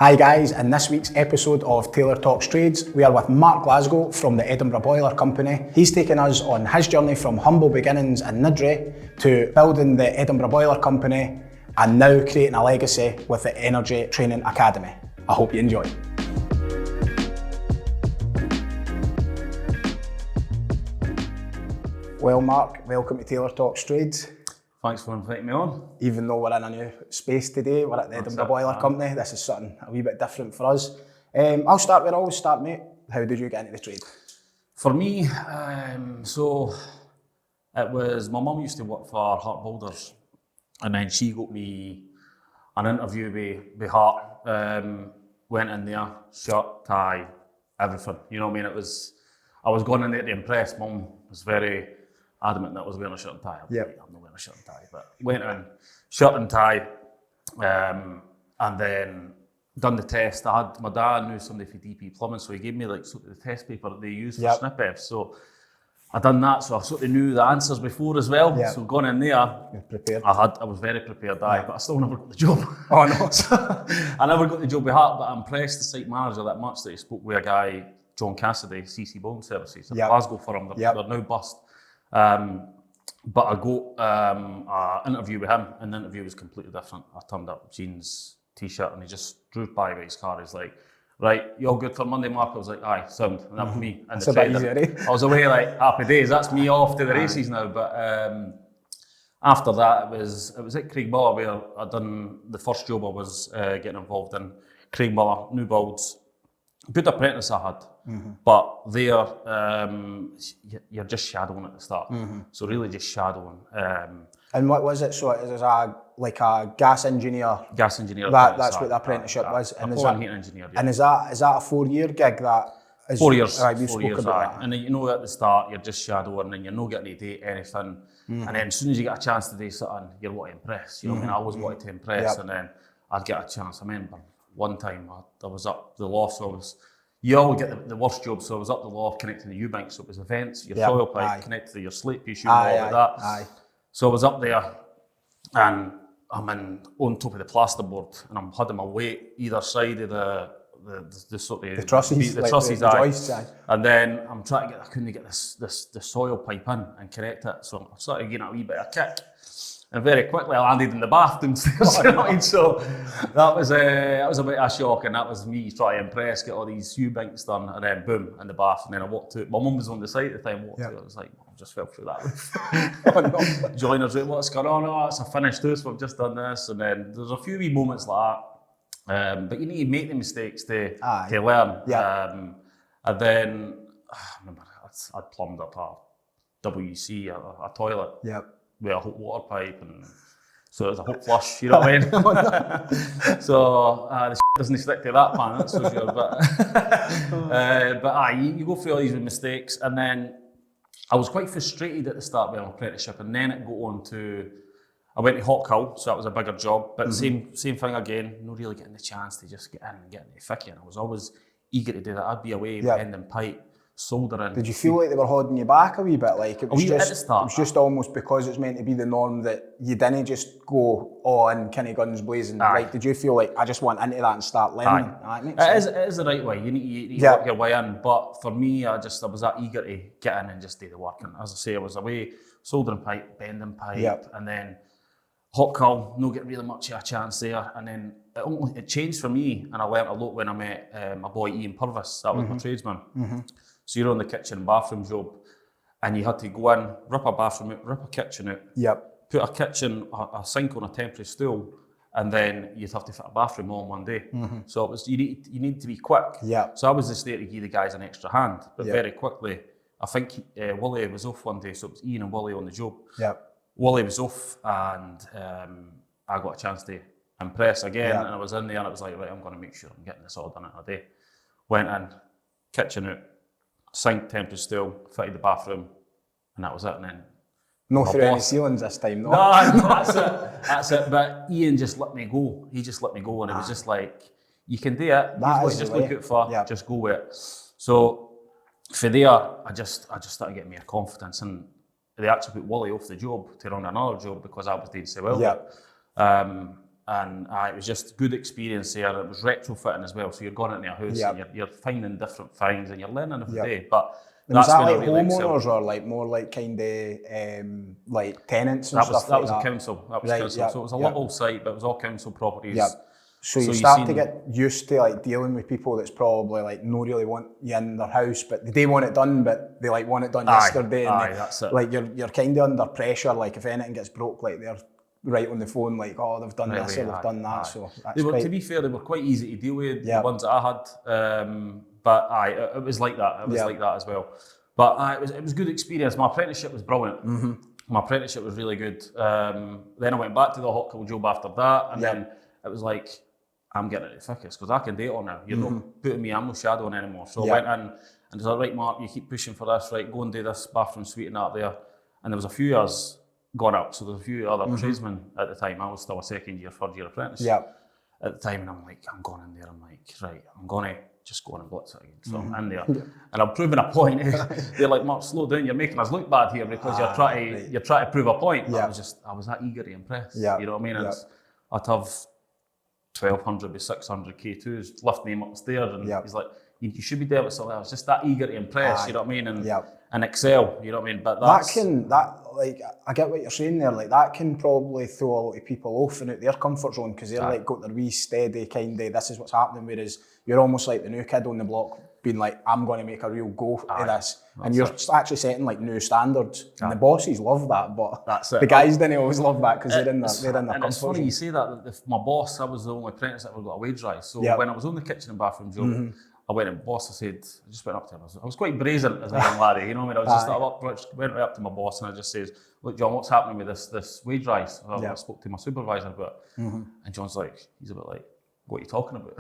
Hi guys, in this week's episode of Taylor Talks Trades, we are with Mark Glasgow from the Edinburgh Boiler Company. He's taken us on his journey from humble beginnings in Nidri to building the Edinburgh Boiler Company and now creating a legacy with the Energy Training Academy. I hope you enjoy. Well Mark, welcome to Taylor Talks Trades. Thanks for inviting me on. Even though we're in a new space today, we're at the Edinburgh Boiler Company, this is something a wee bit different for us. I'll start where I always start, mate. How did you get into the trade? For me, so it was, my mum used to work for Hart Builders, and then she got me an interview with Hart. Went in there, shirt, tie, everything. You know what I mean? I was going in there to impress. Mum was very adamant that I was wearing a shirt and tie. I'm not wearing a shirt and tie, but went in, shirt and tie, and then done the test. My dad knew somebody for DP Plumbing, so he gave me like sort of the test paper that they use for snippets. So I done that, so I sort of knew the answers before as well. So going in there, you're prepared. I was very prepared, but I still never got the job. Oh no! So, I never got the job with Hart, but I impressed the site manager that much that he spoke with a guy, John Cassidy, CC Building Services, at Glasgow for him. They're now bust. But I got an interview with him, and the interview was completely different. I turned up jeans, t-shirt, and he just drove by with his car. He's like, "Right, you all good for Monday, Mark?" I was like, "Aye, sound." And that was me. And that's a bit easier, eh? I was away like happy days. That's me off to the races now. But after that, it was at Craigmillar where I done the first job I was getting involved in. Craigmillar, new builds. Good apprentice I had, but there you're just shadowing at the start. So really just shadowing. And what was it? So it was a gas engineer. Gas engineer. That's what the apprenticeship was. And is that heating engineer? Yeah. And is that a 4-year gig? That is 4 years. Right, we 4 spoke years. about that. And you know at the start you're just shadowing and you're not getting to date anything. And then as soon as you get a chance to do something, you want to impress. You know what I mean? I always wanted to impress, and then I'd get a chance. I remember one time I was up the loft, so you always get the worst job, so I was up the loft connecting the U-bank, so it was the vents, your soil pipe connected to your slate piece, all like that. So I was up there and I'm on top of the plasterboard and I'm hudding my weight either side of the sort of the trusses, the trusses, and then I couldn't get the soil pipe in and connect it, so I started getting a wee bit of kick. And very quickly I landed in the bath downstairs. So that was a bit of a shock, and that was me trying to impress, get all these U-banks done, and then boom, in the bath. And then I walked out. My mum was on the site at the time. I was like, I just fell through that roof. Joiners, what's going on? Oh, it's a finished house. We've just done this. And then there's a few wee moments like that. But you need to make the mistakes to learn. And then I remember I'd plumbed up a WC, a toilet. With a hot water pipe, and so it was a hot flush, you know what I mean? So the doesn't stick to that pan, that's for sure. But you go through all these mistakes, and then I was quite frustrated at the start with my apprenticeship, and then it got on to, I went to Hot Coal, so that was a bigger job, but same thing again, not really getting the chance to just get in and get into the thick, and I was always eager to do that. I'd be away bending pipe, soldering. Did you feel like they were holding you back a wee bit? Like it was at the start. It was just almost because it's meant to be the norm that you didn't just go on kind of guns blazing. Like, did you feel like I just went into that and start learning? It is the right way. You need to work your way in. But for me, I was that eager to get in and just do the work. And as I say, I was away soldering pipe, bending pipe, and then Hot Coal, no getting really much of a chance there. And then it changed for me, and I learnt a lot when I met my boy Ian Purvis. That was my tradesman. So you're on the kitchen and bathroom job, and you had to go in, rip a bathroom out, rip a kitchen out, put a sink on a temporary stool, and then you'd have to fit a bathroom all in one day. So it was you need to be quick. So I was just there to give the guys an extra hand, but very quickly, I think Wally was off one day, so it was Ian and Wally on the job. Wally was off, and I got a chance to impress again, and I was in there, and it was like, right, I'm going to make sure I'm getting this all done in a day. Went in, kitchen out, sink, temporary stool, fitted the bathroom, and that was it. And then no through any ceilings this time, no? No, that's it. But Ian just let me go. He just let me go, and it was just like, you can do it. Just look out for, just go with it. So for there, I just started getting more confidence, and they actually put Wally off the job to run another job because I was doing so well. it was just good experience there. It was retrofitting as well, so you're going into a house and you're finding different things and you're learning every day. But and was that like homeowners or like more like kind of like tenants and stuff? That was a council. That was council. So it was a little site, but it was all council properties. So you start to get used to like dealing with people that's probably like no really want you in their house, but they want it done, but they like want it done yesterday. That's it. Like you're kind of under pressure. Like if anything gets broke, like they're right on the phone, like they've done this or they've done that. So that's to be fair, they were quite easy to deal with. The ones that I had, but it was like that. It was like that as well. But it was good experience. My apprenticeship was brilliant. My apprenticeship was really good. Then I went back to the hot coal job after that, and then it was like, I'm getting it to focus because I can do it all now. You're not putting me, I'm not shadowing anymore. So I went in and was like, right, Mark, you keep pushing for this, right? Go and do this bathroom suite and that there. And there was a few years gone up, so there was a few other tradesmen at the time. I was still a second year, third year apprentice at the time, and I'm like, I'm going in there. I'm like, right, I'm going to just go on and blitz it again. So I'm in there, and I'm proving a point. They're like, Mark, slow down. You're making us look bad here because you're trying to prove a point. But I was that eager to impress. You know what I mean? I'd have 1,200 by 600 K2s, lift me upstairs, and he's like, you should be there with something else. Just that eager to impress, you know what I mean, and excel, you know what I mean. But I get what you're saying there. Like that can probably throw a lot of people off and out their comfort zone because they're like got their wee steady kind of this is what's happening. Whereas you're almost like the new kid on the block, being like, I'm going to make a real go of this, and you're actually setting like new standards. And the bosses love that, but the guys didn't always love that because they're in their comfort zone. It's funny you say that. If my boss, I was the only apprentice that ever got a wage rise. So when I was on the kitchen and bathroom job, I went and boss, I just went up to him. I was quite brazen as a young laddie, you know what I mean? I was just went right up to my boss and I just says, look, John, what's happening with this wage rise? I spoke to my supervisor about it. And John's like, he's a bit like, what are you talking about?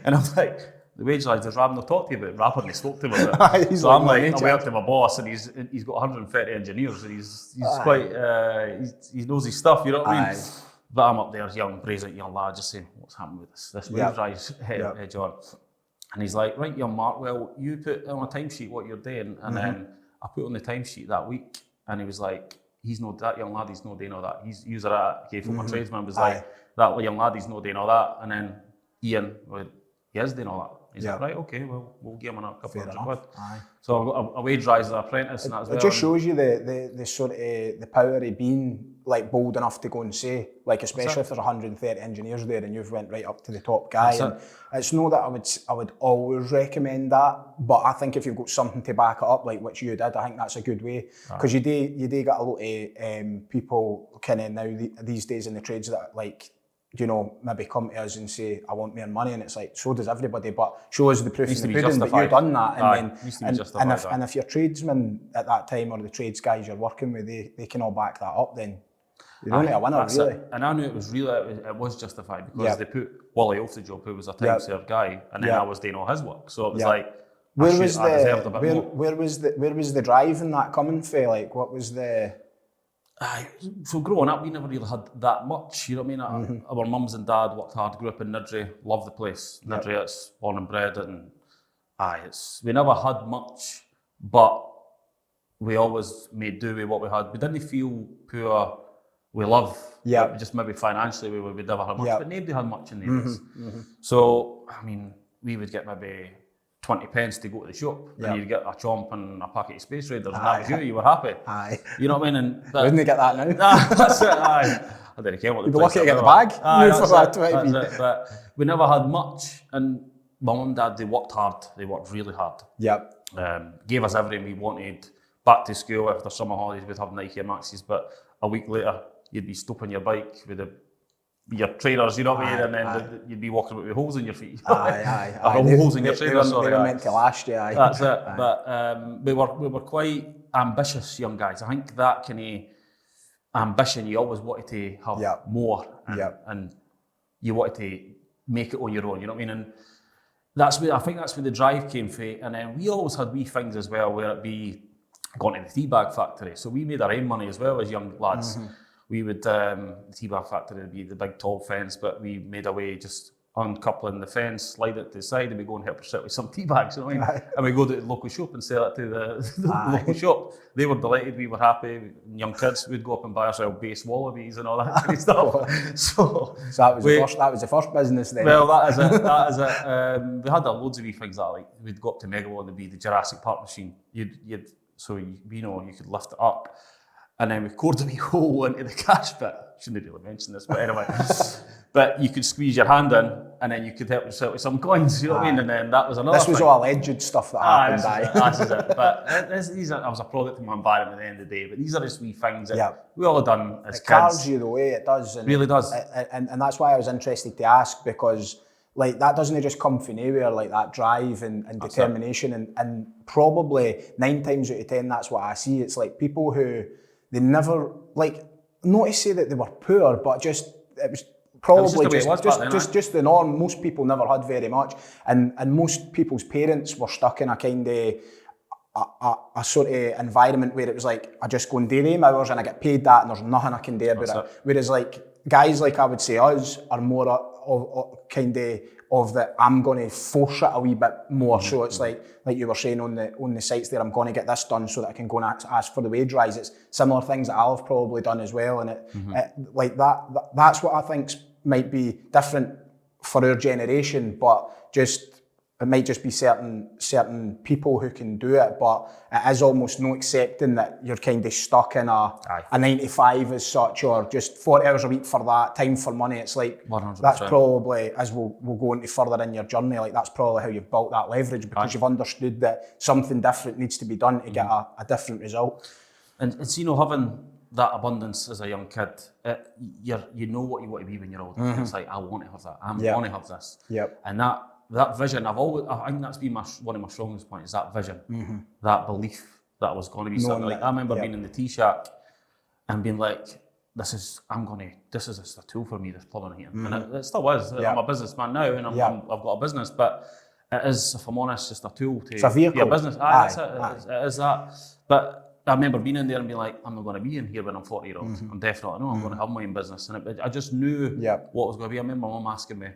And I'm like, the wage rise, there's Rab not talked to you about it. Rab only spoke to him about it. So I'm like, I went up to my boss and he's got 130 engineers and he's quite, he knows his stuff, you know what I mean? But I'm up there as young, brazen young lad, just saying, what's happening with this wage rise, John? And he's like, right, young Mark, well, you put on a timesheet what you're doing, and then I put on the timesheet that week, and he was like, that young lad, he's not doing all that. He's user that, okay, for my tradesman was like, that young lad, he's not doing all that. And then Ian, well, he is doing all that. He's like, right, okay, well, we'll give him a couple of quid. So I got a wage rise as an apprentice and that as well. It just shows you the sort of the power of being like bold enough to go and say, like especially if there's 130 engineers there and you've went right up to the top guy. And it's not that I would always recommend that, but I think if you've got something to back it up, like which you did, I think that's a good way. Because you do get a lot of people kind of now these days in the trades that like, you know, maybe come to us and say, I want more money, and it's like, so does everybody, but show us the proof in the pudding that you've done that, and if your tradesmen at that time or the trades guys you're working with, they can all back that up, then you're only a winner, really. And I knew it was justified because they put Wally off the job, who was a time served guy, and then I was doing all his work, so it was like, where was the drive in that coming for? Like, what was the... So growing up, we never really had that much, you know what I mean? Our mums and dad worked hard, grew up in Nidri, loved the place. Nidri, it's born and bred, and we never had much, but we always made do with what we had. We didn't feel poor, we love, just maybe financially we never had much, but nobody had much in the days. So, I mean, we would get maybe 20 pence to go to the shop, and you'd get a chomp and a packet of Space Raiders, and that was you were happy. You know what I mean? Wouldn't they get that now? That's it, I didn't care what the price was. You'd be lucky to get the bag. But we never had much, and my mum and dad, they worked hard, they worked really hard. Gave us everything we wanted. Back to school after summer holidays, we'd have Nike and Maxis, but a week later, you'd be stopping your bike with your trainers, you know what I mean, and then you'd be walking about with holes in your feet. Holes in your trainers. They were meant to last you. That's it. But we were quite ambitious young guys. I think that kind of ambition, you always wanted to have more, and you wanted to make it on your own. You know what I mean? And I think that's where the drive came from. And then we always had wee things as well, where it be going to the tea bag factory. So we made our own money as well as young lads. We would, the tea bag factory would be the big tall fence, but we made away just uncoupling the fence, slide it to the side, and we go and help ourselves with some tea bags, you know what I mean? And we go to the local shop and sell it to the local shop. They were delighted, we were happy. Young kids, we'd go up and buy ourselves base wallabies and all that kind of stuff. So that was the first business then. Well, that is it. We had loads of wee things that, like, we'd go up to Megalon and there'd be the Jurassic Park machine. You could lift it up. And then we cored a wee hole into the cash bit. Shouldn't really mention this, but anyway. But you could squeeze your hand in, and then you could help yourself with some coins, you know what I mean? And then that was another thing. This was all alleged stuff that happened. This is it. But I was a product of my environment at the end of the day. But these are just wee things that we all have done as kids. It carves you the way it does. It really does. And that's why I was interested to ask, because like that doesn't just come from anywhere, like that drive and determination. And probably 9 times out of 10, that's what I see. It's like people who, they never, like, not to say that they were poor, but just, it was probably just the norm. Most people never had very much. And most people's parents were stuck in a kind of, a sort of environment where it was like, I just go and do them hours and I get paid that and there's nothing I can do about it. Whereas like, guys like I would say us are more kind of that I'm going to force it a wee bit more. So it's like you were saying on the sites there, I'm going to get this done so that I can go and ask for the wage rise. It's similar things that I've probably done as well. And it like that's what I think might be different for our generation, but it might just be certain people who can do it, but it is almost no accepting that you're kind of stuck in a 9 to 5 as such, or just 40 hours a week for that, time for money. It's like, 100%. That's probably, as we'll go into further in your journey, like that's probably how you've built that leverage, because you've understood that something different needs to be done to get a different result. And so, you know, having that abundance as a young kid, you know what you want to be when you're older. It's like, I want to have that, I want to have this. And that vision, I think that's been one of my strongest points, is that vision, that belief that I was going to be something. Like, I remember being in the tea shack and being like, this is just a tool for me, this plumbing here. And it still is. I'm a businessman now, and I've got a business, but it is, if I'm honest, just a tool to be a business. That's it. It is that. But I remember being in there and being like, I'm not going to be in here when I'm 40 years old. I'm definitely, no, I'm going to have my own business. And I just knew what was going to be. I remember my mum asking me,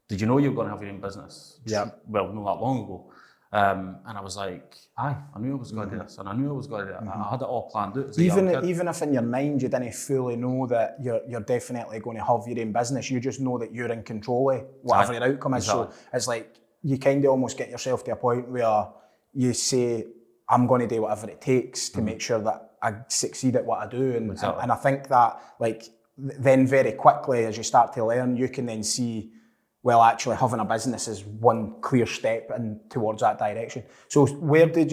did you know you were going to have your own business? Well, not that long ago. And I was like, I knew I was going to do this, and I knew I was going to do it. I had it all planned out. Even if in your mind you didn't fully know that you're definitely going to have your own business, you just know that you're in control of whatever your outcome is. So it's like you kind of almost get yourself to a point where you say, I'm going to do whatever it takes to make sure that I succeed at what I do. And I think that, like, then very quickly as you start to learn, you can then see, well, actually having a business is one clear step towards that direction. So after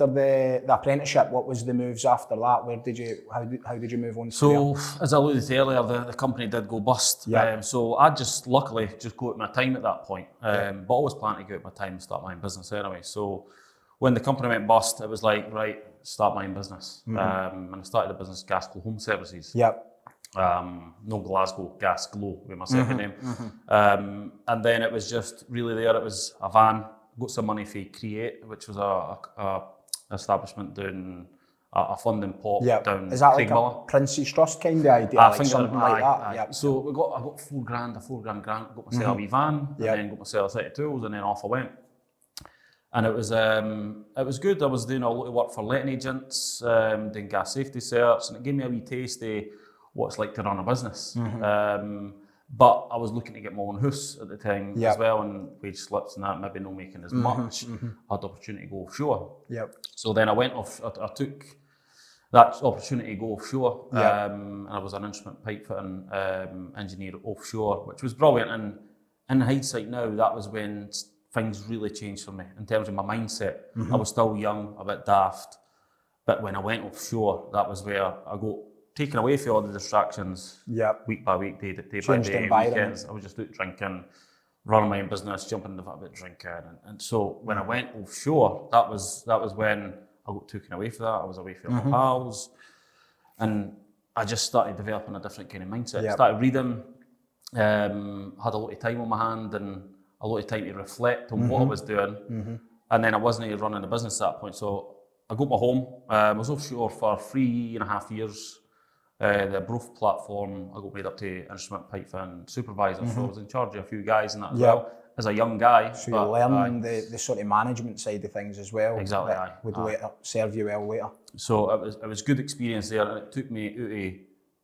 the apprenticeship, what was the moves after that? How did you move on? So as I alluded to earlier, the company did go bust. So I luckily go out my time at that point. But always planned to go out my time and start my own business anyway. So when the company went bust, it was like, right, start my own business. And I started a business, Gas Glow Home Services. No Glasgow, Gas Glow with my second name. And then it was just really there. It was a van, got some money for Create, which was a establishment doing a funding pot down. Is that Craig like a Prince's Trust kind of idea? I think something like that. So I got $4,000, a $4,000 grant, got myself a wee van, and then got myself a set of tools, and then off I went. And it was good. I was doing a lot of work for letting agents, doing gas safety certs, and it gave me a wee taste of what it's like to run a business. But I was looking to get my own house at the time as well, and wage slips and that, maybe not making as much. I had the opportunity to go offshore. So then I went off, I took that opportunity to go offshore, and I was an instrument pipe fitting engineer offshore, which was brilliant. And in hindsight now, that was when things really changed for me in terms of my mindset. I was still young, a bit daft, but when I went offshore, that was where I got taken away from all the distractions, week by week, day by day, weekends. I was just out drinking, running my own business, jumping into a bit of drinking. And so when I went offshore, that was when I got taken away from that. I was away from my pals, and I just started developing a different kind of mindset. Started reading, had a lot of time on my hand, and a lot of time to reflect on what I was doing. And then I wasn't running a business at that point. So I got my home. I was offshore for 3.5 years. The Broth platform, I got made up to instrument pipe and supervisor, so I was in charge of a few guys in that as well, as a young guy. So you're learning the sort of management side of things as well. Exactly, that would later serve you well later. So it was good experience there, and it took me out of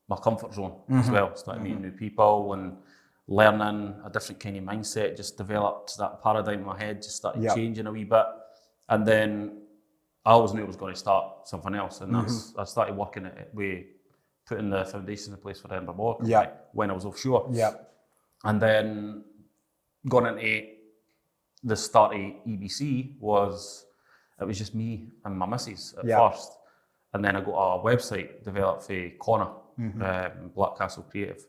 my comfort zone as well. Started meeting new people and learning a different kind of mindset, just developed that paradigm in my head, just started changing a wee bit. And then I always knew I was going to start something else, and I started working at it, putting the foundations in place for the Edinburgh Boiler Company when I was offshore. And then going into the start of EBC it was just me and my missus at first. And then I got a website developed for Connor, Blackcastle Creative.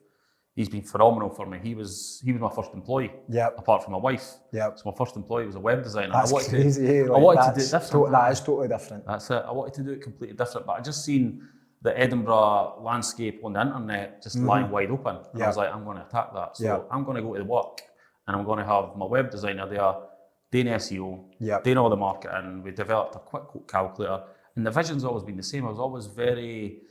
He's been phenomenal for me. He was my first employee, apart from my wife. So my first employee was a web designer. That's crazy. I wanted to do it different. That is totally different. That's it. I wanted to do it completely different, but I just seen the Edinburgh landscape on the internet just lying wide open. And I was like, I'm going to attack that. So I'm going to go to the work, and I'm going to have my web designer there, doing SEO, doing all the marketing. We developed a quick quote calculator, and the vision's always been the same. I was always very,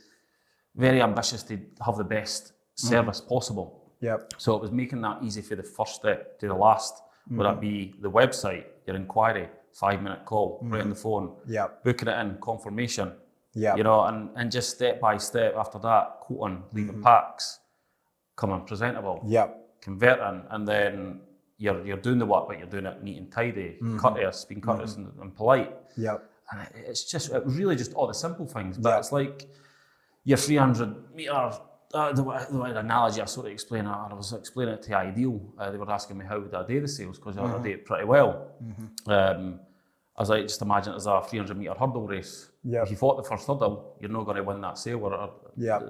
very ambitious to have the best service possible. So it was making that easy for the first step to the last, whether that be the website, your inquiry, 5-minute call, right on the phone, booking it in, confirmation, you know, and just step by step after that, quoting, leaving packs, coming presentable, converting, and then you're doing the work, but you're doing it neat and tidy, courteous, being courteous and polite. And it was really just all the simple things, but it's like your 300 metre. The analogy I sort of explained, I was explaining it to Ideal. They were asking me how would I do the sales, because I do it pretty well. I was like, just imagine it as a 300 metre hurdle race. If you fought the first hurdle, you're not going to win that sale.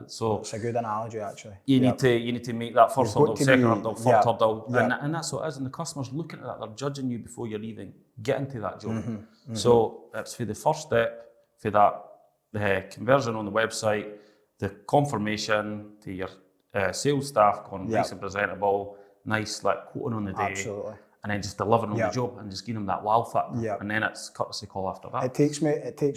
So it's a good analogy, actually. You need to make that first hurdle, second hurdle, third hurdle, and that's what it is. And the customer's looking at that; they're judging you before you're even getting to that job. So it's for the first step, for that conversion on the website, the confirmation to your sales staff, going nice and presentable, nice, like quoting on the day, and then just delivering on the job and just giving them that wow factor, and then it's courtesy call after that. It takes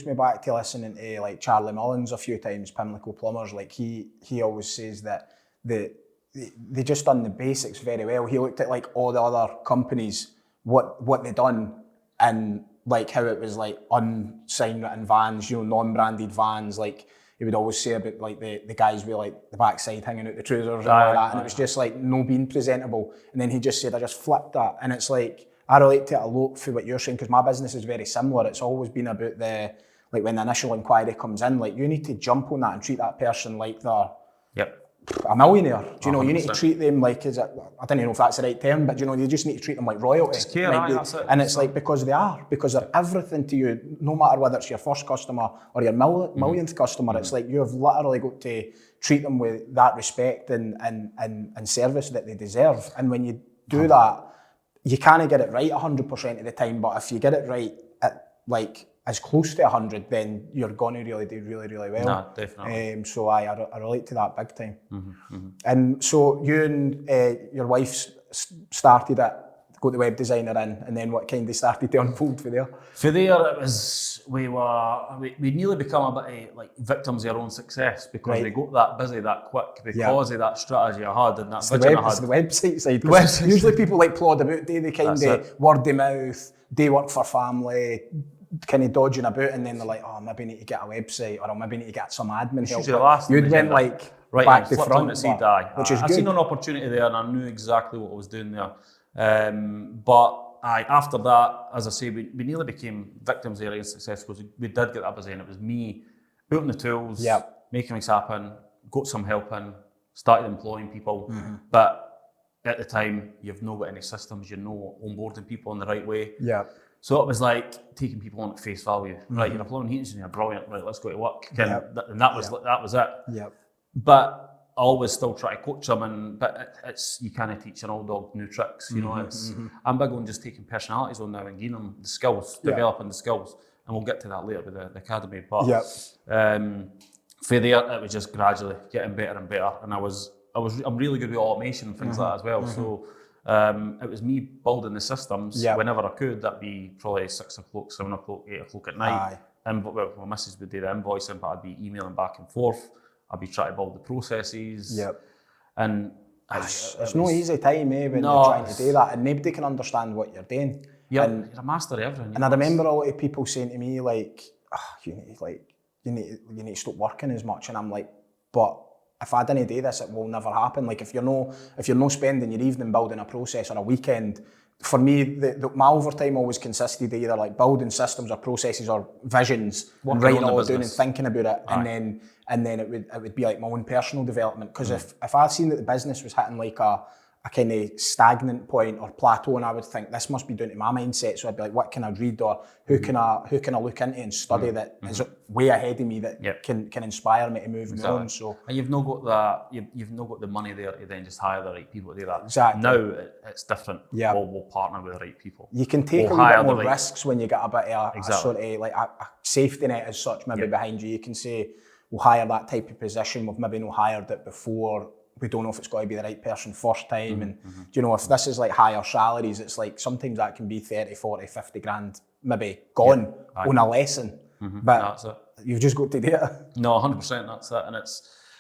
me back to listening to like Charlie Mullins a few times, Pimlico Plumbers. Like he always says that they just done the basics very well. He looked at like all the other companies, what they done, and like how it was like unsigned written vans, non-branded vans, like. He would always say about like the guys with like the backside hanging out the trousers and all that, and it was just like no being presentable. And then he just said, I just flipped that, and it's like I relate to it a lot for what you're saying, because my business is very similar. It's always been about like when the initial inquiry comes in, like you need to jump on that and treat that person like they're a millionaire. Do you know? 100%. You need to treat them like, I don't even know if that's the right term, but you just need to treat them like royalty. Just care, that's it. And it's like because they're everything to you, no matter whether it's your first customer or your millionth customer. It's like you've literally got to treat them with that respect and service that they deserve. And when you do that, you can't get it right 100% of the time, but if you get it right at like as close to 100, then you're going to really do really, really well. No, definitely. So I relate to that big time. And so you and your wife started it, got the web designer in, and then what kind of started to unfold for there? For there, it was, we nearly become a bit like victims of our own success, because we got that busy that quick because of that strategy I had and that vision I had. It's the website side. Usually people like plod about, they kind of word of mouth, they work for family, kind of dodging about, and then they're like, oh, maybe I need to get a website, or maybe I need to get some admin help. You'd went like back to front, which is good. I seen an opportunity there, and I knew exactly what I was doing there. But after that, as I say, we nearly became victims of our own success, because we did get that busy, and it was me out on the tools, making things happen, got some help in, started employing people, but at the time, you've not got any systems, you're not onboarding people in the right way. So it was like taking people on at face value. Right, you're a plumbing heat engineer, brilliant. Right, let's go to work. And that was it. But I always still try to coach them, but it's you can't teach an old dog new tricks. You know, I'm big on just taking personalities on now and giving them the skills, developing the skills, and we'll get to that later with the academy. But for there, it was just gradually getting better and better, and I'm really good with automation and things like that as well. So. It was me building the systems whenever I could. That'd be probably 6 o'clock, 7 o'clock, 8 o'clock at night. And my missus would do the invoicing, but I'd be emailing back and forth. I'll be trying to build the processes. Yep. And it's no easy time, when you're trying to do that, and nobody can understand what you're doing. You're a master of everything. And I remember a lot of people saying to me like, you need to stop working as much, and I'm like, but if I didn't do this, it will never happen. Like if you're not spending your evening building a process or a weekend, for me, my overtime always consisted of either like building systems or processes or visions, and writing all down and thinking about it, and then it would be like my own personal development. Because if I seen that the business was hitting like a kind of stagnant point or plateau, and I would think this must be down to my mindset, so I'd be like, what can I read, or who can I look into and study that is way ahead of me that can inspire me to move me on. So and you've not got that, you've not got the money there to then just hire the right people to do that. Exactly. Now it's different. Yeah, we'll partner with the right people. You can take a little bit more risks when you get a bit of a sort of like a safety net as such maybe behind you. You can say we'll hire that type of position. We've maybe not hired it before. We don't know if it's going to be the right person first time. And do you know, if this is like higher salaries, it's like sometimes that can be 30, 40, 50 grand maybe gone on a lesson. But that's it. You've just got to do it. No, 100%, that's it. And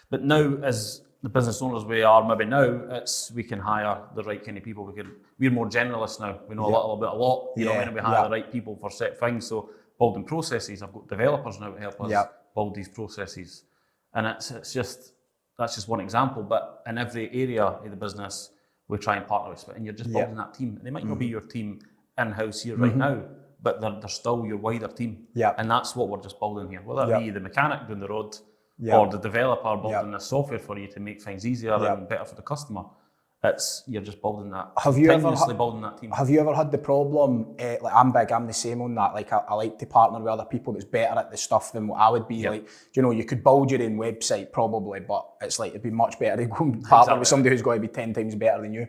but now as the business owners we are, maybe now we can hire the right kind of people. We're more generalists now. We know a little bit, a lot. You know what I mean? We hire the right people for set things. So building processes, I've got developers now to help us build these processes. And it's just, that's just one example, but in every area of the business, we try and partner with, and you're just building that team. And they might not be your team in-house here right now, but they're still your wider team. And that's what we're just building here. Whether it be the mechanic down the road or the developer building the software for you to make things easier and better for the customer. You're just building that. Building that team. Have you ever had the problem? Like I'm the same on that. Like I like to partner with other people that's better at the stuff than what I would be. Like, you know, you could build your own website probably, but it's like it'd be much better to go and partner with somebody who's going to be 10 times better than you.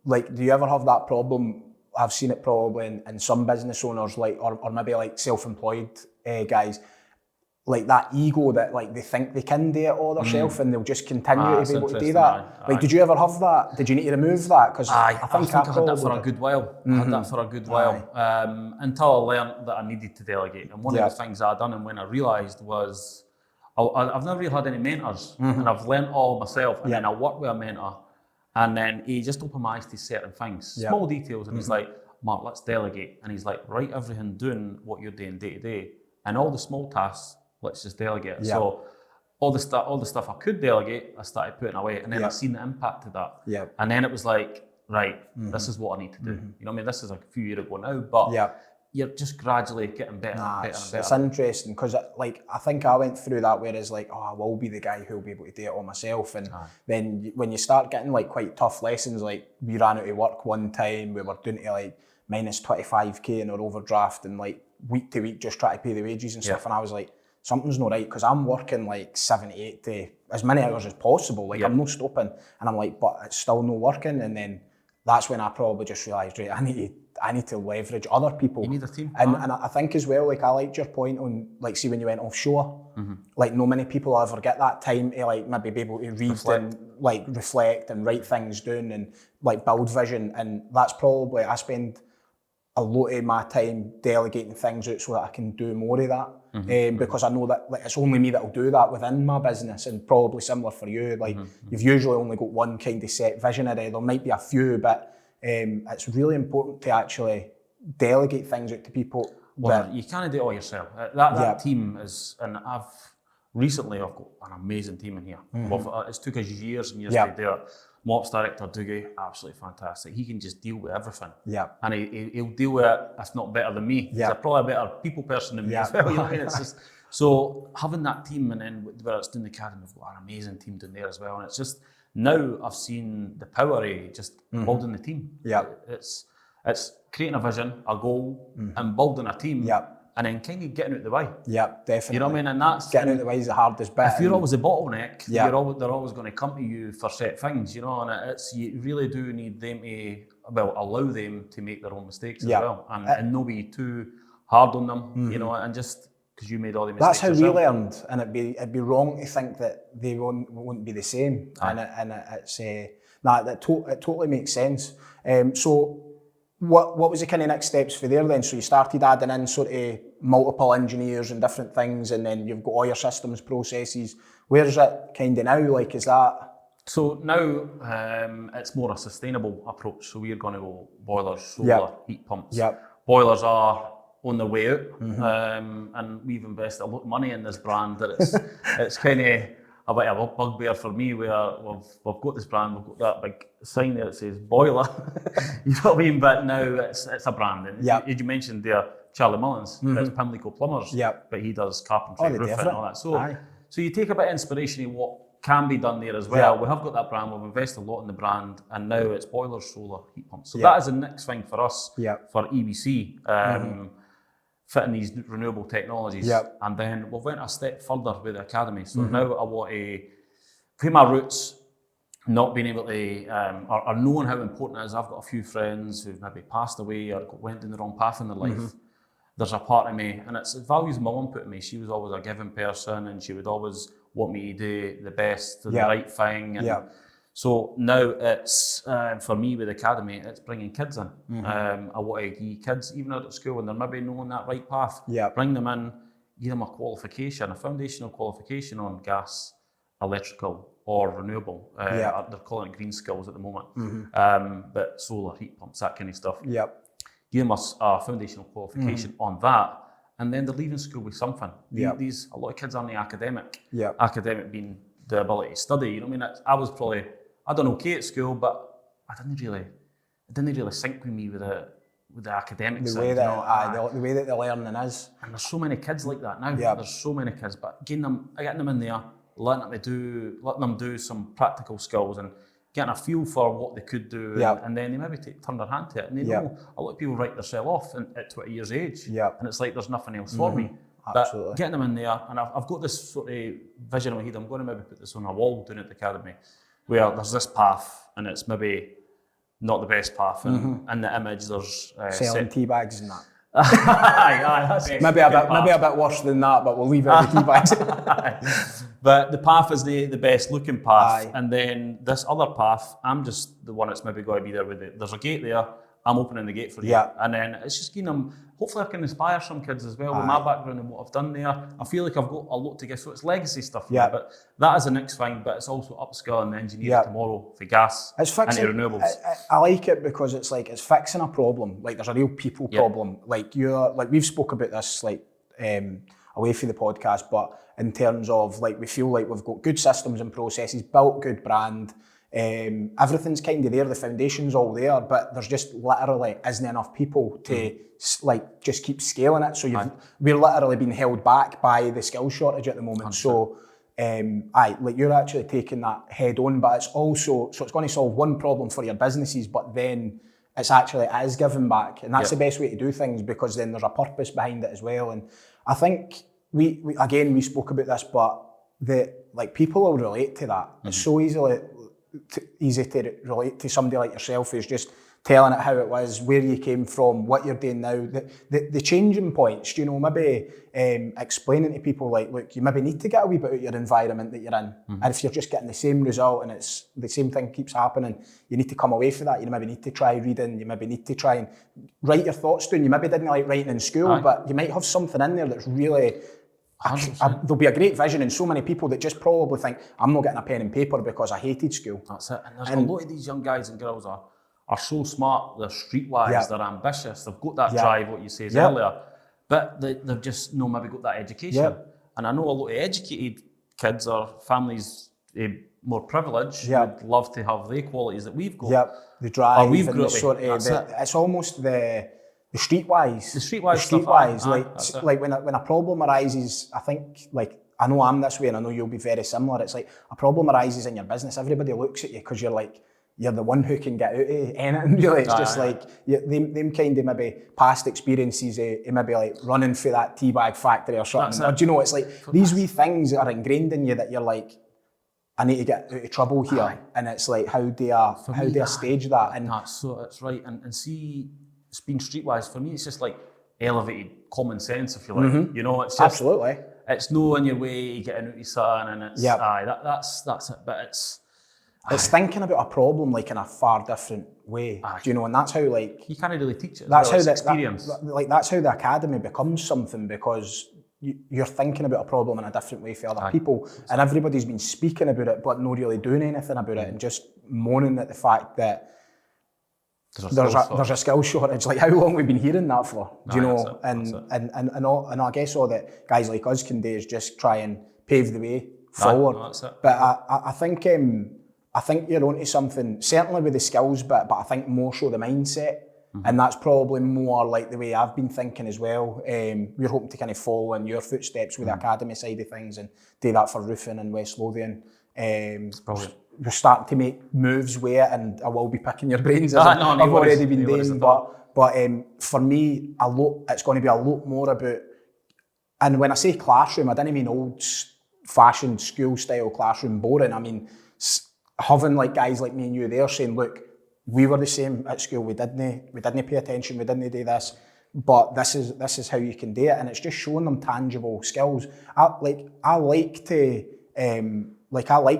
Like, do you ever have that problem? I've seen it probably in some business owners, like or maybe like self-employed guys. Like that ego that like they think they can do it all themselves and they'll just continue to be able to do that. Like, did you ever have that? Did you need to remove that? Because I think I had that for a good while. I had that for a good while until I learned that I needed to delegate. And one of the things I done and when I realised was I've never really had any mentors and I've learned all myself. And then I worked with a mentor and then he just opened my eyes to certain things, small details. And he's like, Mark, let's delegate. And he's like, write everything doing what you're doing day to day and all the small tasks. Let's just delegate. So all the stuff I could delegate, I started putting away, and then I seen the impact of that. And then it was like, right, this is what I need to do. You know what I mean? This is a few years ago now, but you're just gradually getting better and better and better. It's interesting because like I think I went through that where it's like, I will be the guy who'll be able to do it all myself. And then when you start getting like quite tough lessons, like we ran out of work one time, we were doing to like minus 25k in our overdraft and like week to week just try to pay the wages and stuff. And I was like, something's not right because I'm working like 70, 80, as many hours as possible. Like I'm not stopping, and I'm like, but it's still not working. And then that's when I probably just realised, right, I need to leverage other people. You need a team. And I think as well, like I liked your point on, like, see when you went offshore, like no many people ever get that time to like maybe be able to read and like reflect and write things down and like build vision. And that's probably, I spend a lot of my time delegating things out so that I can do more of that. Because I know that like it's only me that'll do that within my business, and probably similar for you. Like you've usually only got one kind of set visionary. There might be a few, but it's really important to actually delegate things out to people. Well, you can't do it all yourself. That team is, and I've got an amazing team in here. It's took us years and years to do it. My ops director, Dougie, absolutely fantastic. He can just deal with everything. And he'll deal with it, if not better than me. He's probably a better people person than me as well. You know what I mean? It's just, so having that team, and then whether it's doing the academy, we've got an amazing team down there as well. And it's just, now I've seen the power of just building the team. It's creating a vision, a goal, and building a team. And then kind of getting out the way. Definitely. You know what I mean? And that's getting out the way is the hardest bit. If you're always the bottleneck, they're always going to come to you for set things, you know. And you really do need them to, allow them to make their own mistakes as well, and not be too hard on them, you know, and just because you made all the mistakes. That's how we learned, and it'd be wrong to think that they won't be the same. And it's it totally makes sense. So What was the kind of next steps for there then? So you started adding in sort of multiple engineers and different things, and then you've got all your systems, processes. Where's it kind of now? Like, is that? So now it's more a sustainable approach. So we're going to go boilers, solar, heat pumps. Boilers are on the way out, and we've invested a lot of money in this brand that it's kind of a bit of a bugbear for me, where we've got this brand, we've got that big sign there that says boiler, you know what I mean? But now it's a brand. And you mentioned there Charlie Mullins, it's Pimlico Plumbers, but he does carpentry, roofing and all that. So you take a bit of inspiration in what can be done there as well. We have got that brand, we've invested a lot in the brand, and now it's boilers, solar, heat pumps. So that is the next thing for us, for EBC. Fitting these renewable technologies, and then we've went a step further with the academy. So now I want to put my roots, not being able to, or knowing how important it is. I've got a few friends who've maybe passed away or went in the wrong path in their life. There's a part of me, and it's values my mum put in me. She was always a giving person, and she would always want me to do the best and the right thing. And so now it's, for me with the academy, it's bringing kids in. I want to give kids, even out at school, when they're maybe not on that right path, bring them in, give them a qualification, a foundational qualification on gas, electrical or renewable. They're calling it green skills at the moment, but solar, heat pumps, that kind of stuff. Give them a foundational qualification on that, and then they're leaving school with something. A lot of kids aren't academic. Academic being the ability to study. You know what I mean? I done okay at school, but it didn't really sync with me with the academic side. The way that the learning is. And there's so many kids like that now. There's so many kids, but getting them in there, letting them do some practical skills and getting a feel for what they could do, and then they maybe turn their hand to it. And they know a lot of people write themselves off at 20 years age, and it's like there's nothing else for me. But getting them in there, and I've got this sort of vision in my head. I'm going to maybe put this on a wall down at the academy, where there's this path, and it's maybe not the best path, and in the image there's selling tea bags and that. maybe a bit worse than that, but we'll leave it at the tea bags. But the path is the best looking path, and then this other path, I'm just the one that's maybe got to be there with it. There's a gate there, I'm opening the gate for you, and then it's just giving them. Hopefully, I can inspire some kids as well with my background and what I've done there. I feel like I've got a lot to give, so it's legacy stuff. But that is the next thing. But it's also upskilling the engineers tomorrow for gas and renewables. I like it because it's like it's fixing a problem. Like there's a real people problem. Like we've spoke about this away from the podcast, but in terms of like we feel like we've got good systems and processes, built good brand. Everything's kind of there, the foundation's all there, but there's just literally isn't enough people to like just keep scaling it. So we're literally being held back by the skill shortage at the moment. 100%. So like you're actually taking that head on, but it's also it's going to solve one problem for your businesses, but then it's actually is giving back, and that's the best way to do things, because then there's a purpose behind it as well. And I think we spoke about this, but people will relate to that. It's so easy to relate to somebody like yourself who's just telling it how it was, where you came from, what you're doing now, the changing points, maybe explaining to people like, look, you maybe need to get a wee bit out of your environment that you're in, and if you're just getting the same result and it's the same thing keeps happening, you need to come away from that. You maybe need to try reading, you maybe need to try and write your thoughts down. You maybe didn't like writing in school, but you might have something in there that's really... there'll be a great vision in so many people that just probably think, I'm not getting a pen and paper because I hated school. That's it. And there's a lot of these young guys and girls are so smart, they're streetwise, they're ambitious, they've got that drive, what you said earlier, but they've just maybe got that education. And I know a lot of educated kids or families more privileged would love to have the qualities that we've got. The drive, or we've got it's almost the streetwise. The streetwise stuff. Like when a problem arises, I think, like, I know I'm this way and I know you'll be very similar. It's like a problem arises in your business, everybody looks at you because you're the one who can get out of anything, really. It's just like them kind of maybe past experiences of maybe like running through that teabag factory or something. Or do you know, it's like these wee things that are ingrained in you that you're like, I need to get out of trouble here. And it's like, how do I stage that? And that's right. And see, it's being streetwise, for me, it's just like elevated common sense, if you like. You know, it's just... Absolutely. It's knowing your way, getting out of something, and it's... that's it. But It's thinking about a problem like in a far different way. Do you know? And that's how like you can't really teach it. That's well. how experience. That's how the academy becomes something, because you're thinking about a problem in a different way for other people, and everybody's been speaking about it but not really doing anything about it, and just moaning at the fact that there's a skill shortage. Like, how long we've been hearing that for? Do you know? And I guess all that guys like us can do is just try and pave the way forward. But I think you're onto something, certainly with the skills bit, but I think more so the mindset. And that's probably more like the way I've been thinking as well. We're hoping to kind of follow in your footsteps with the academy side of things and do that for roofing in West Lothian. We're starting to make moves with it, and I will be picking your brains as I've already been doing. But for me, it's going to be a lot more about, and when I say classroom, I didn't mean old-fashioned school-style classroom boring. I mean having like guys like me and you there saying, look, we were the same at school. We didn't pay attention. We didn't do this, but this is how you can do it, and it's just showing them tangible skills. I like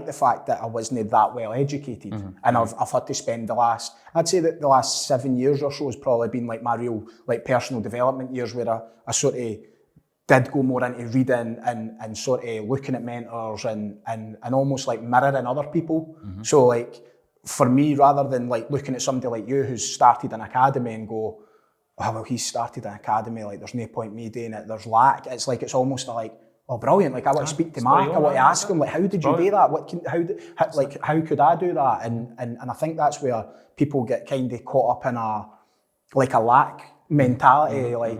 the fact that I wasn't that well educated, and I've had to spend the last 7 years or so has probably been like my real like personal development years, where I sort of did go more into reading and sort of looking at mentors and almost like mirroring other people. So like, for me, rather than like looking at somebody like you who's started an academy and go, oh well, he's started an academy, like there's no point me doing it, there's lack. It's like, it's almost like, oh brilliant, like I want to speak to Mark, I want to ask him, like, how did you do that? How could I do that? And I think that's where people get kind of caught up in a lack mentality, like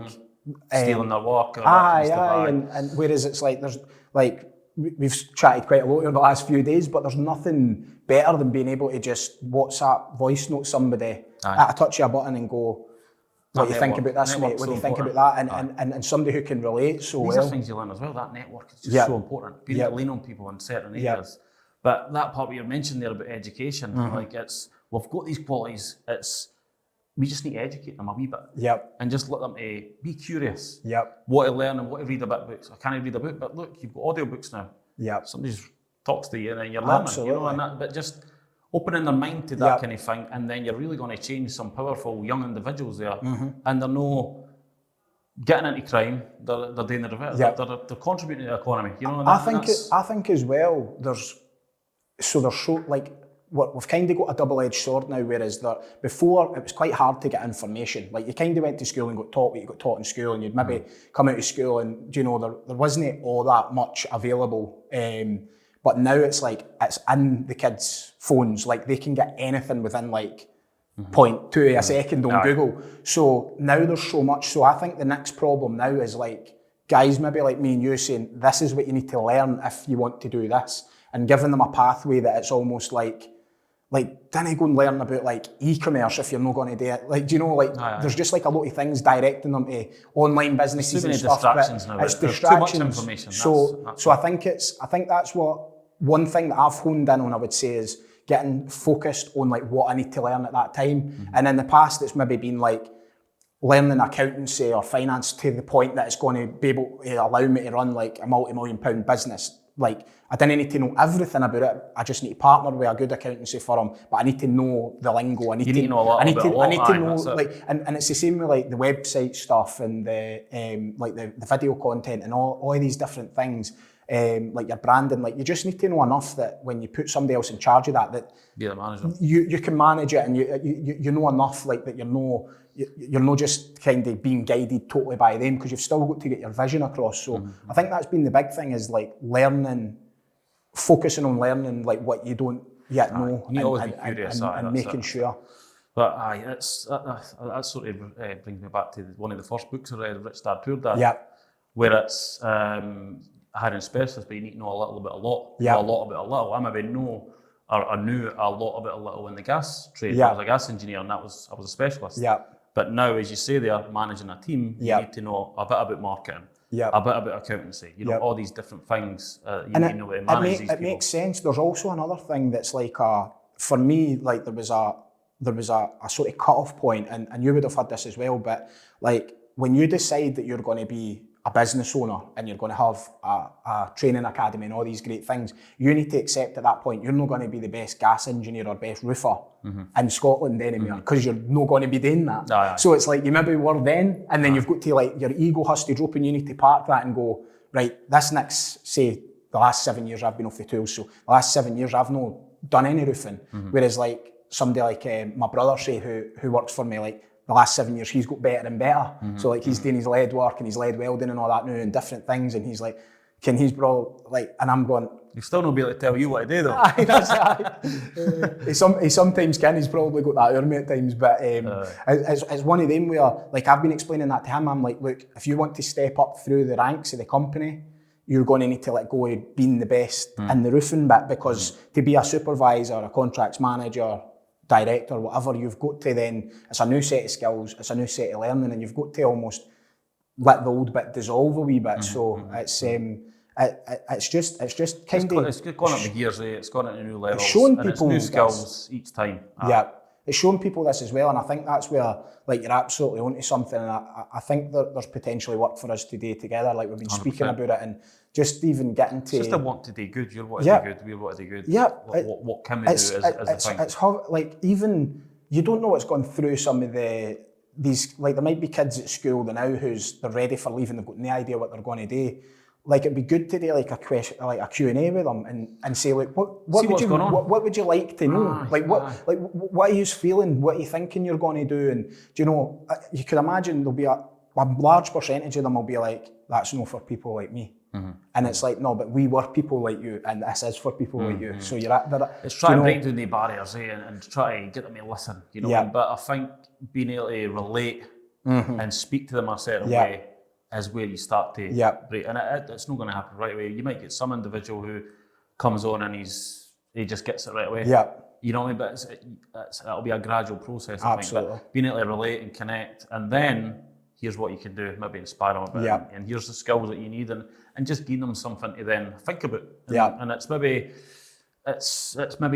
stealing their work. And whereas it's like, there's like, we've chatted quite a lot over the last few days, but there's nothing better than being able to just WhatsApp voice note somebody at a touch of a button and go, what do you think about this, mate? What do you think about that? And somebody who can relate so well. These are things you learn as well. That network is just so important. Being able to lean on people in certain areas. But that part you mentioned there about education, like we've got these qualities. We just need to educate them a wee bit. And just let them be curious. What to learn and what to read about books. I can't read a book, but look, you've got audiobooks now. Somebody talks to you and then you're learning. Absolutely. You know, but just opening their mind to that kind of thing, and then you're really going to change some powerful young individuals there. And they're no getting into crime, they're doing the reverse. They're contributing to the economy. You know, I think as well, there's so like, we've kind of got a double-edged sword now, whereas before it was quite hard to get information. Like, you kind of went to school and got taught what you got taught in school, and you'd maybe come out of school and, you know, there wasn't all that much available. But now it's like, it's in the kids' phones. Like, they can get anything within like 0.2 a second on Google. So now there's so much. So I think the next problem now is like guys maybe like me and you saying, this is what you need to learn if you want to do this, and giving them a pathway that it's almost like didn't go and learn about like e-commerce if you're not going to do it. Like, do you know, like there's just like a lot of things directing them to online businesses and stuff. Distractions now. It's distractions. Too much information. So I think that's what one thing that I've honed in on, I would say, is getting focused on like what I need to learn at that time. And in the past, it's maybe been like learning accountancy or finance to the point that it's going to be able to allow me to run like a multi-million-pound business. Like, I didn't need to know everything about it. I just need to partner with a good accountancy firm, but I need to know the lingo. I need to know like, and it's the same with like the website stuff and the like the video content and all of these different things. Like your branding, like you just need to know enough that when you put somebody else in charge of that you can manage it, and you know enough like that you're not just kind of being guided totally by them, because you've still got to get your vision across. So I think that's been the big thing, is like focusing on learning like what you don't yet know, and making sure. But that sort of brings me back to one of the first books I read, Rich Dad Poor Dad, where it's hiring specialists, but you need to know a little bit, a lot, a lot about a little. I maybe knew a lot about a little in the gas trade. I was a gas engineer, and I was a specialist. But now, as you say, they are managing a team. You need to know a bit about marketing, a bit about accountancy. You know, all these different things. You need to know how to manage these people. It makes sense. There's also another thing that's like for me, like there was a sort of cut-off point, and you would have had this as well. But like when you decide that you're going to be a business owner and you're going to have a training academy and all these great things, you need to accept at that point you're not going to be the best gas engineer or best roofer in Scotland anymore, because you're not going to be doing that. So it's like you maybe were then, and then you've got to, like, your ego has to drop and you need to park that and go, right, this next, say, the last 7 years I've been off the tools, so the last 7 years I've not done any roofing. Whereas like somebody like my brother, say, who works for me, like the last 7 years he's got better and better. So like he's doing his lead work and his lead welding and all that now and different things, and he's like, can he's bro, like, and I'm going, you still not be able to tell you what to do though. Aye, that's he sometimes can, he's probably got that army at times, but it's one of them where, like, I've been explaining that to him, I'm like, look, if you want to step up through the ranks of the company, you're going to need to let go of being the best in the roofing bit, because to be a supervisor, a contracts manager, director, whatever, you've got to then, it's a new set of skills, it's a new set of learning, and you've got to almost let the old bit dissolve a wee bit. So it's just kind of... It's gone up the gears, it's gone into new levels. It's showing and people it's new skills each time. Yeah, it's showing people this as well, and I think that's where, like, you're absolutely onto something, and I think that there's potentially work for us to do together, like we've been 100%. Speaking about it, and just even getting to... It's just a want to do good, you're want to do good, we want to do good. Yeah. What can we do as a thing? It's how, like, even, you don't know what's gone through some of these, like, there might be kids at school now they're ready for leaving, they've got no idea what they're going to do. Like, it'd be good to do like a question, like a Q&A with them, and say, like, what would you like to know? What are you feeling? What are you thinking you're going to do? And do you know, you could imagine there'll be a large percentage of them will be like, that's no for people like me. And it's like, no, but we were people like you, and this is for people like you. So you're at that. It's trying to break down the barriers, and try to get them to listen. You know, but I think being able to relate and speak to them a certain way is where you start to break. And it's not going to happen right away. You might get some individual who comes on and he just gets it right away. You know what I mean? But it'll be a gradual process, I think. But being able to relate and connect, and then here's what you can do, maybe inspire them a bit, and here's the skills that you need, and just give them something to then think about. And it's maybe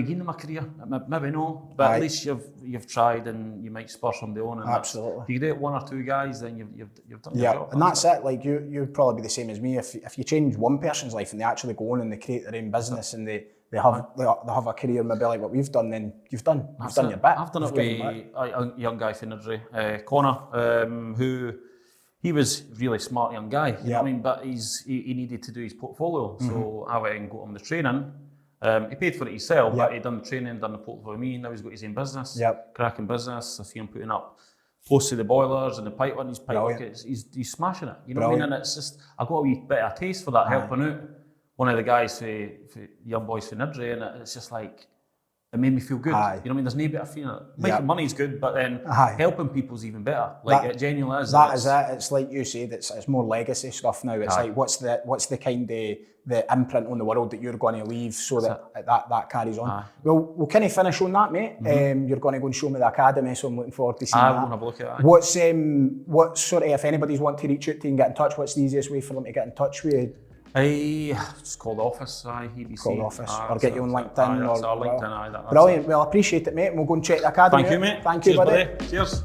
giving them a career, maybe no, but at least you've tried, and you might spur somebody on. And if you do it 1 or 2 guys, then you've done your job. And that's it. Like, you'd probably be the same as me. If you change one person's life and they actually go on and they create their own business and they have a career maybe like what we've done, then you've done your bit. I've done it with a young guy from Edinburgh, Connor, who he was a really smart young guy, you know what I mean? But he needed to do his portfolio, so I went and got him the training. He paid for it himself, but he done the training, done the portfolio with me, now he's got his own business, cracking business. I see him putting up posts of the boilers and the pipeline, his pipe work, he's smashing it, you know what I mean? And it's just, I got a wee bit of a taste for that, helping out one of the guys for young boys from Nidri, and it's just like, it made me feel good. You know what I mean? There's no better feeling. Making money's good, but then helping people's even better. Like, it genuinely is. That is it. It's like you said, it's more legacy stuff now. It's like, what's the kind of the imprint on the world that you're going to leave, so that carries on. We'll kind of finish on that, mate. You're going to go and show me the academy, so I'm looking forward to seeing that. I'm going to have a look at that. What sort of, if anybody's want to reach out to you and get in touch, what's the easiest way for them to get in touch with you? Just call the office, EBC. Call the office, or get you on LinkedIn. Or LinkedIn, Brilliant. Well, I appreciate it, mate. We'll go and check the academy. Thank you, mate. Thank you, buddy. Cheers.